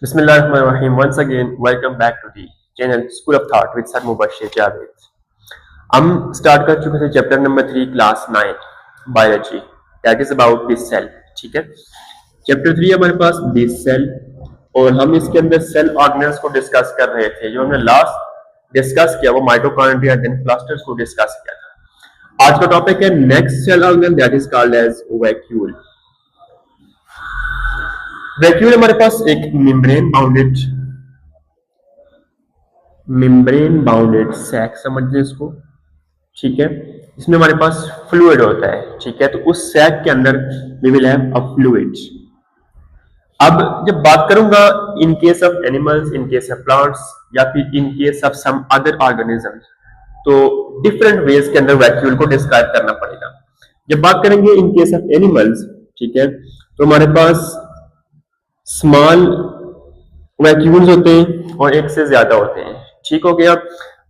Bismillahirrahmanirrahim. Once again, welcome back to the channel School of Thought with Sir Mubashir Javed. हम start कर चुके थे chapter number 3 class 9 biology that is about this cell. ठीक है, chapter 3 हमारे पास this cell और हम इसके अंदर सेल ऑर्गेनल्स को डिस्कस कर रहे थे. जो हमने लास्ट डिस्कस किया वो माइटोकॉन्ड्रिया देन क्लस्टर्स को डिस्कस किया था. आज का टॉपिक है next cell organelle that is called as vacuole. Vacuole हमारे पास एक मेम्ब्रेन बाउंडेड सैक समझते हैं इसको. ठीक है, इसमें हमारे पास फ्लूइड होता है. ठीक है, तो उस सैक के अंदर we will have a fluid. अब जब बात करूंगा in case of animals, in case of plants या फिर in case of some other organism, तो डिफरेंट वेज के अंदर वैक्यूल को डिस्क्राइब करना पड़ेगा. जब बात करेंगे इन केस ऑफ एनिमल्स, ठीक है, तो हमारे पास स्मॉल वैक्यूल्स होते हैं और एक से ज्यादा होते हैं. ठीक हो गया.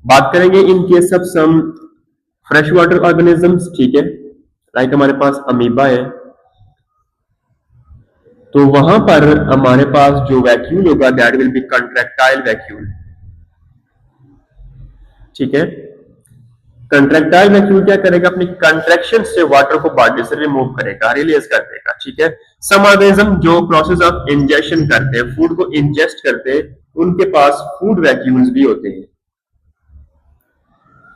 बात करेंगे in case of some fresh water organisms. ठीक है, लाइक हमारे पास अमीबा है, तो वहां पर हमारे पास जो वैक्यूल होगा that will be contractile vacuole. ठीक है, कंट्रैक्टाइल वैक्यूल क्या करेगा, अपनी कंट्रैक्शन से वाटर को बॉडी से रिमूव करेगा, रिलीज कर देगा. ठीक है, सम ऑर्गेनिज्म जो प्रोसेस ऑफ इंजेक्शन करते हैं, फूड को इंजेस्ट करते हैं, उनके पास फूड वैक्यूल्स भी होते हैं.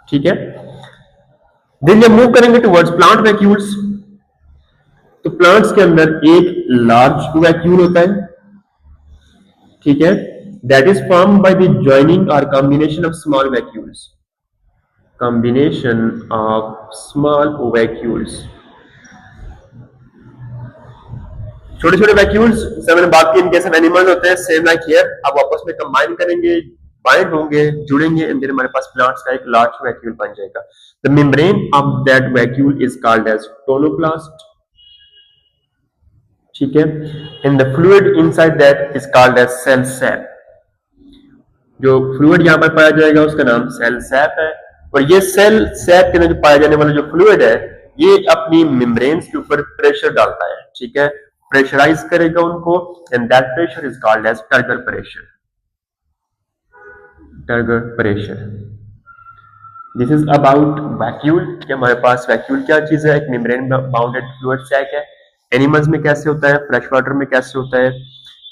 ठीक है, देन जब मूव करेंगे टुवर्ड्स प्लांट वैक्यूल्स, तो प्लांट्स के अंदर एक लार्ज वैक्यूल होता है. ठीक है, that is formed by the joining और combination of small vacuoles. combination of small vacuoles. छोटे छोटे वैक्यूल्स जैसे मैंने बात की इन केस ऑफ एनिमल होते हैं, सेम लाइक हियर. अब आपस में कंबाइन करेंगे, बाइंड होंगे, जुड़ेंगे, एंड देन हमारे पास प्लांट्स का एक लार्ज वैक्यूल बन जाएगा. The membrane of that vacuole is called as tonoplast. ठीक है, and the fluid inside that is called as cell sap. जो फ्लूइड यहाँ पर पाया जाएगा उसका नाम सेल सैप है. और ये सेल सैप के अंदर पाया जाने वाला जो फ्लूइड है ये अपनी मेम्ब्रेन्स के ऊपर प्रेशर डालता है. ठीक है, प्रेशराइज करेगा उनको, and that pressure is called as turgor pressure. Turgor pressure. This is about vacuole. कि हमारे पास वैक्यूल क्या चीज है, एक मेम्ब्रेन बाउंडेड फ्लूइड सैक है. एनिमल्स में कैसे होता है, फ्रेश वाटर में कैसे होता है,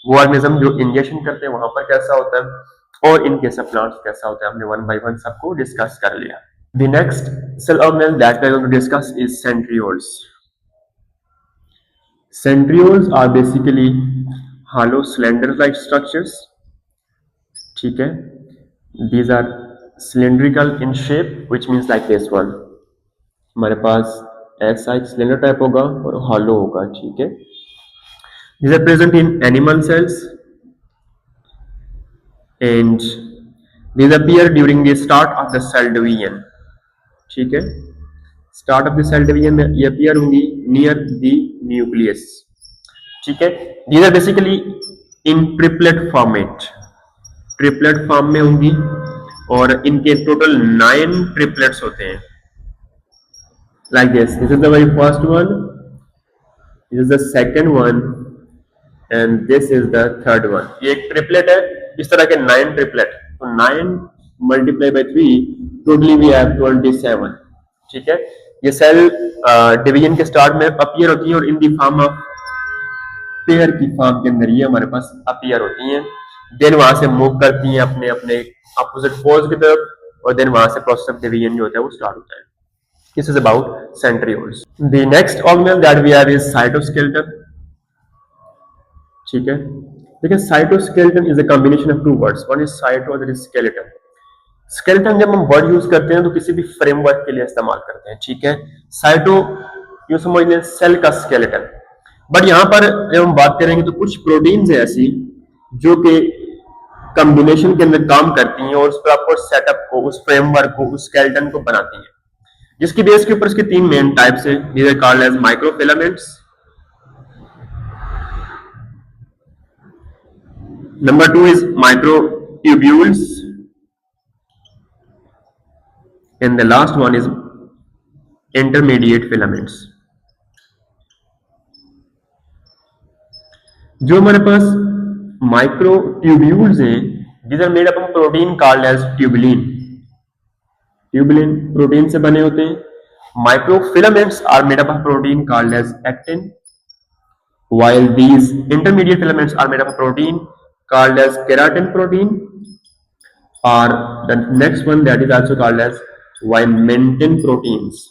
वो ऑर्गेनिज्म जो इंजेक्शन करते हैं वहां पर कैसा होता है, और इन केस ऑफ प्लांट्स कैसा होता है. हमने वन बाय वन सबको डिस्कस कर लिया. The next cell organelle that we are going to discuss is centrioles. Centrioles are basically hollow cylinder like structures. ठीक है, these are cylindrical in shape which means like this one. हमारे पास ऐसा एक cylinder type होगा और hollow होगा. ठीक है, these are present in animal cells and these appear during the start of the cell division. ठीक है, start off the cell division में ये अपीयर होंगी नियर द न्यूक्लियस. ठीक है, these are basically in triplet format. Triplet form में होंगी और इनके टोटल 9 ट्रिपलेट्स होते हैं. Like this is the very first one, this is the second one and this is the third one. ये एक ट्रिपलेट है. इस तरह के 9 ट्रिपलेट, तो 9 multiply by 3 totally we have 27. ठीक है, ये सेल डिवीजन के स्टार्ट में अपीयर होती है और in the form of pair की फॉर्म के अंदर ये हमारे पास अपीयर होती हैं. देन वहां से मूव करती हैं अपने अपने अपोजिट पोल्स की तरफ, और देन वहां से प्रोसेस ऑफ डिवीजन जो होता है वो स्टार्ट होता है. This is about centrioles. The next organelle that we have is cytoskeleton. ठीक है, देखिए cytoskeleton is a combination of two words, one is cyto other is skeleton. Skeleton जब हम वर्ड यूज करते हैं तो किसी भी फ्रेमवर्क के लिए इस्तेमाल करते हैं. ठीक है, साइटो यू समझ लें सेल का स्केलेटन. बट यहां पर जब हम बात करेंगे तो कुछ प्रोटीन्स है ऐसी जो कि कॉम्बिनेशन के अंदर काम करती हैं और उस प्रॉपर सेटअप को, उस फ्रेमवर्क को, उस स्केलेटन को बनाती हैं, जिसकी बेस के ऊपर इसके 3 मेन टाइप्स है. These are called as microfilaments. Number 2 is microtubules and the last one is intermediate filaments. जो हमारे पास माइक्रोट्यूब्यूल्स हैं, these are made up of protein called as tubulin. Tubulin protein से बने होते हैं। Microfilaments are made up of protein called as actin, while these intermediate filaments are made up of protein called as keratin protein, or the next one that is also called as vimentin proteins.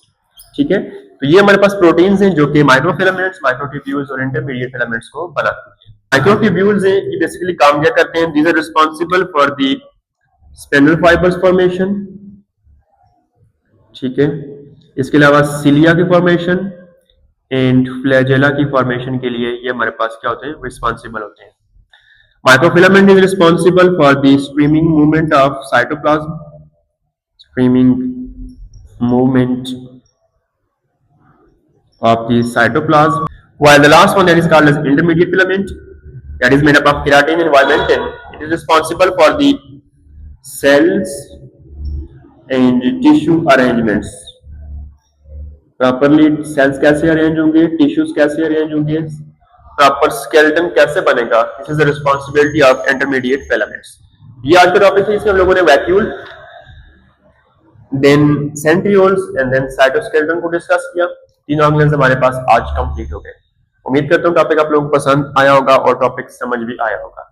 ठीक है, तो ये हमारे पास proteins हैं जो कि microfilaments, microtubules और intermediate filaments को बनाते हैं। माइक्रोट्यूब्यूल्स हैं, ये बेसिकली काम क्या करते हैं? These are responsible for the spindle fibres formation, ठीक है, इसके अलावा सिलिया की फॉर्मेशन एंड फ्लैजेला की फॉर्मेशन के लिए ये हमारे पास क्या होते हैं? रिस्पॉन्सिबल होते हैं। Microfilament is responsible for the streaming movement of cytoplasm, streaming movement of the cytoplasm, while the last one that is called as intermediate filament, that is made up of keratin and vimentin, it is responsible for the cells and tissue arrangements. Properly cells कैसे arrange होंगे, tissues कैसे arrange होंगे, proper skeleton कैसे बनेगा, this is the responsibility of intermediate filaments. ये आज का topic है, इसमें हम लोगों ने vacuole, then centrioles and then cytoskeleton को डिस्कस किया। तीन ऑर्गेन्स हमारे पास आज कंप्लीट हो गए। उम्मीद करता हूँ टॉपिक आप लोगों को पसंद आया होगा और टॉपिक समझ भी आया होगा।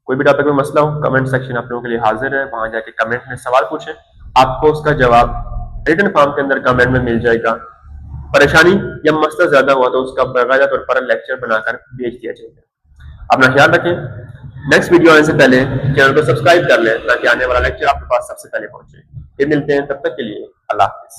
कोई भी टॉपिक में मसला हो, कमेंट सेक्शन आप लोगों के लिए हाजिर है, वहां जाके कमेंट में सवाल पूछें, आपको उसका जवाब रिटन फॉर्म के अंदर कमेंट में मिल जाएगा। परेशानी या मसला ज्यादा हुआ तो उसका बाकायदा तौर पर लेक्चर बनाकर भेज दिया जाएगा। अपना ख्याल रखें, नेक्स्ट वीडियो आने से पहले चैनल को सब्सक्राइब कर लें ताकि आने वाला लेक्चर आपके पास सबसे पहले पहुंचे। फिर मिलते हैं, तब तक के लिए अल्लाह हाफिज।